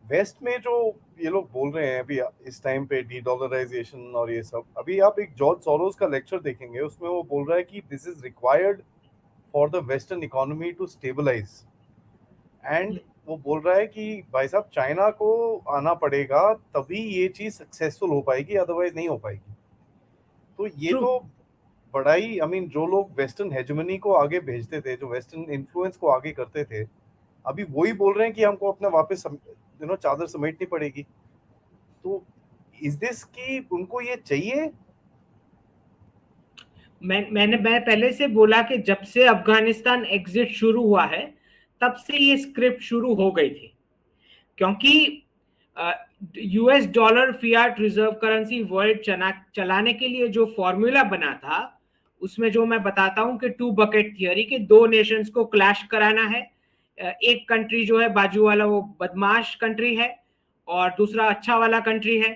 Waste में जो ये लोग बोल रहे हैं अभी इस टाइम पे डी डॉलराइजेशन और ये सब, अभी आप एक जॉर्ज सोरोस का लेक्चर देखेंगे, उसमें वो बोल रहा है कि this is required for the western economy to stabilize. And वो बोल रहा है कि भाई साहब चाइना को आना पड़ेगा तभी ये चीज सक्सेसफुल हो पाएगी, अदरवाइज नहीं हो पाएगी। तो ये ट्रू। तो बड़ा ही आई मीन जो लोग वेस्टर्न हेजेमनी को आगे भेजते थे, जो वेस्टर्न इन्फ्लुएंस को आगे करते थे, अभी वही बोल रहे हैं कि हमको अपना वापस चादर समेटनी पड़ेगी। तो इज दिस कि उनको ये चाहिए? मैं पहले से बोला कि जब से अफगानिस्तान एग्जिट शुरू हुआ है तब से ये स्क्रिप्ट शुरू हो गई थी, क्योंकि US dollar Fiat reserve currency world चलाने के लिए जो फॉर्मूला बना था, उसमें जो मैं बताता हूं कि टू बकेट थियरी के दो नेशंस को क्लैश कराना है। एक कंट्री जो है बाजू वाला वो बदमाश कंट्री है और दूसरा अच्छा वाला कंट्री है,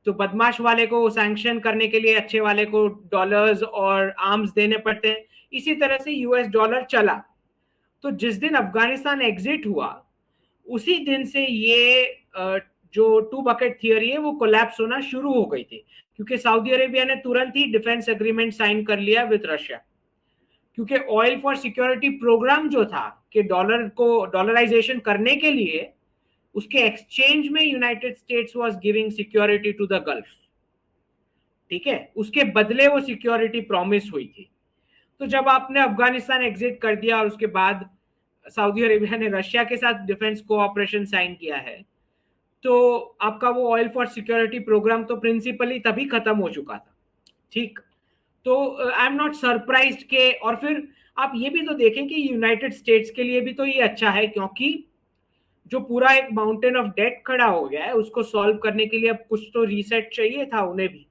तो बदमाश वाले को सैंक्शन करने के लिए अच्छे वाले को डॉलर्स और आर्म्स देने पड़ते हैं। इसी तरह से यूएस डॉलर चला। तो जिस दिन अफगानिस्तान एग्जिट हुआ उसी दिन से ये जो टू बकेट थियरी है वो कोलैप्स होना शुरू हो गई थी, क्योंकि सऊदी अरेबिया ने तुरंत ही डिफेंस एग्रीमेंट साइन कर लिया विद रशिया। क्योंकि ऑयल फॉर सिक्योरिटी प्रोग्राम जो था कि डॉलर को डॉलराइजेशन करने के लिए उसके एक्सचेंज में United States was giving security to the Gulf. ठीक है, उसके बदले वो सिक्योरिटी प्रॉमिस हुई थी। तो जब आपने अफगानिस्तान एग्जिट कर दिया और उसके बाद सऊदी अरेबिया ने रशिया के साथ डिफेंस कोऑपरेशन साइन किया है, तो आपका वो ऑयल फॉर सिक्योरिटी प्रोग्राम तो प्रिंसिपली तभी खत्म हो चुका था। ठीक। तो आई एम नॉट सरप्राइज्ड के, और फिर आप ये भी तो देखें कि यूनाइटेड स्टेट्स के लिए भी तो ये अच्छा है, क्योंकि जो पूरा एक माउंटेन ऑफ डेट खड़ा हो गया है उसको सॉल्व करने के लिए अब कुछ तो रीसेट चाहिए था उन्हें भी।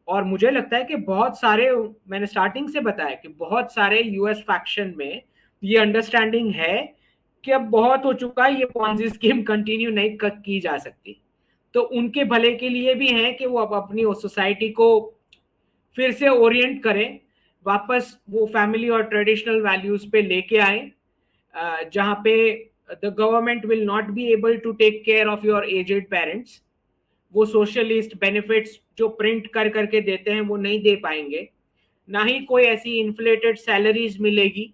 और मुझे लगता है कि बहुत सारे, मैंने स्टार्टिंग से बताया कि बहुत सारे यूएस फैक्शन में ये अंडरस्टैंडिंग है कि अब बहुत हो चुका है, ये पॉन्जी स्कीम कंटिन्यू नहीं की जा सकती। तो उनके भले के लिए भी है कि वो अब अपनी सोसाइटी को फिर से ओरिएंट करें, वापस वो फैमिली और ट्रेडिशनल वैल्यूज पे लेके आए, जहां पे the government will not be able to take care of your aged parents. वो सोशलिस्ट बेनिफिट्स जो प्रिंट कर करके देते हैं वो नहीं दे पाएंगे, ना ही कोई ऐसी इन्फ्लेटेड सैलरीज मिलेगी।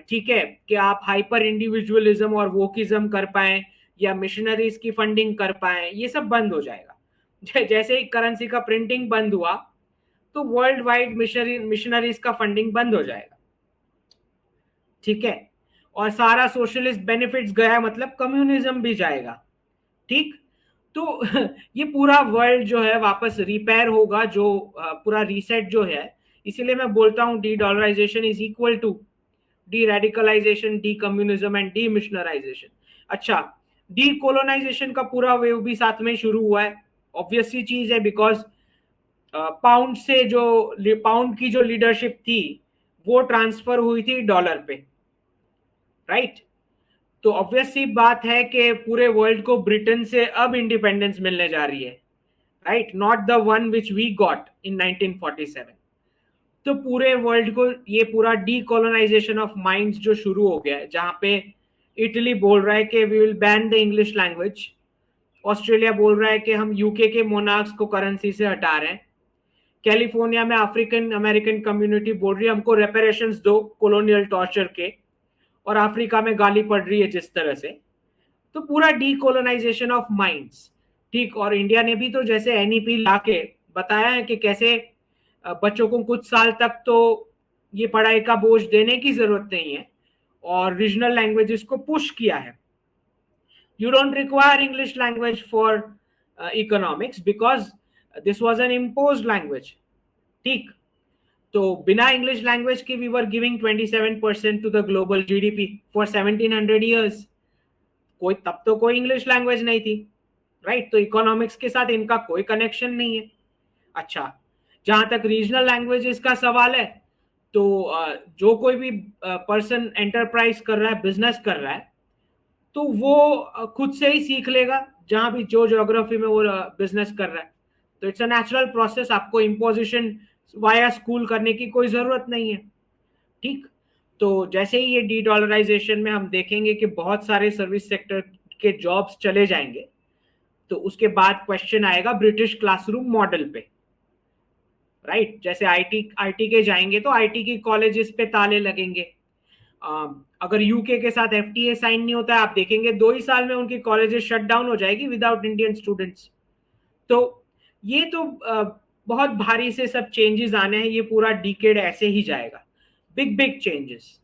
ठीक है, कि आप हाइपर इंडिविजुअलिज्म और वोकिज्म कर पाए या मिशनरीज की फंडिंग कर पाए, ये सब बंद हो जाएगा। जैसे ही करेंसी का प्रिंटिंग बंद हुआ तो वर्ल्ड वाइड मिशनरीज का फंडिंग बंद हो जाएगा। ठीक है, और सारा सोशलिस्ट बेनिफिट्स गया मतलब कम्युनिज्म भी जाएगा। ठीक। तो ये पूरा वर्ल्ड जो है वापस रिपेयर होगा, जो पूरा रीसेट जो है। इसीलिए मैं बोलता हूं dedollarisation is equal to deradicalisation, decommunism and demissionarisation. अच्छा, डी कोलोनाइजेशन का पूरा वेव भी साथ में शुरू हुआ है। ऑब्वियस सी चीज है, बिकॉज पाउंड से जो पाउंड की जो लीडरशिप थी वो ट्रांसफर हुई थी डॉलर पे। राइट। तो ऑब्वियस सी बात है कि पूरे वर्ल्ड को ब्रिटेन से अब इंडिपेंडेंस मिलने जा रही है। Right, not the one which we got in 1947। तो पूरे वर्ल्ड को ये पूरा डीकोलोनाइजेशन ऑफ माइंड्स जो शुरू हो गया है, जहां पे इटली बोल रहा है कि we will ban the English language, Australia बोल रहा है कि हम यूके के मोनार्क्स को करेंसी से हटा रहे हैं, कैलिफोर्निया में अफ्रीकन अमेरिकन कम्युनिटी बोल रही है हमको रेपरेशंस दो कॉलोनियल टॉर्चर के, और अफ्रीका में गाली पड़ रही है जिस तरह से। तो पूरा डीकोलोनाइजेशन ऑफ माइंड्स। ठीक, और इंडिया ने भी तो जैसे एनईपी लाके बताया है कि कैसे बच्चों को कुछ साल तक तो ये पढ़ाई का बोझ देने की जरूरत नहीं है, और रीजनल लैंग्वेजेस को पुश किया है। You don't require English language for economics because this was an imposed language. ठीक। तो बिना इंग्लिश लैंग्वेज के we were giving 27% to the global GDP for 1700 years. कोई तब तो कोई इंग्लिश लैंग्वेज नहीं थी। राइट, तो इकोनॉमिक्स के साथ इनका कोई कनेक्शन नहीं है। अच्छा, जहां तक रीजनल लैंग्वेजेस का सवाल है, तो जो कोई भी पर्सन एंटरप्राइज कर रहा है, बिजनेस कर रहा है, तो वो खुद से ही सीख लेगा जहां भी जो ज्योग्राफी में वो बिजनेस कर रहा है। तो इट्स अ नेचुरल प्रोसेस, आपको इम्पोजिशन वाया स्कूल करने की कोई जरूरत नहीं है। ठीक। तो जैसे ही ये डी डॉलराइजेशन में हम देखेंगे कि बहुत सारे सर्विस सेक्टर के जॉब्स चले जाएंगे, तो उसके बाद क्वेश्चन आएगा ब्रिटिश क्लासरूम मॉडल पे, राइट। जैसे आईटी के जाएंगे तो आईटी की कॉलेजेस पे ताले लगेंगे। अगर यूके के साथ एफटीए साइन नहीं होता है, आप देखेंगे 2 ही साल में उनकी कॉलेजेस शट डाउन हो जाएगी विदाउट इंडियन स्टूडेंट्स। तो ये तो बहुत भारी से सब चेंजेस आने हैं, ये पूरा डिकेड ऐसे ही जाएगा, बिग बिग चेंजेस।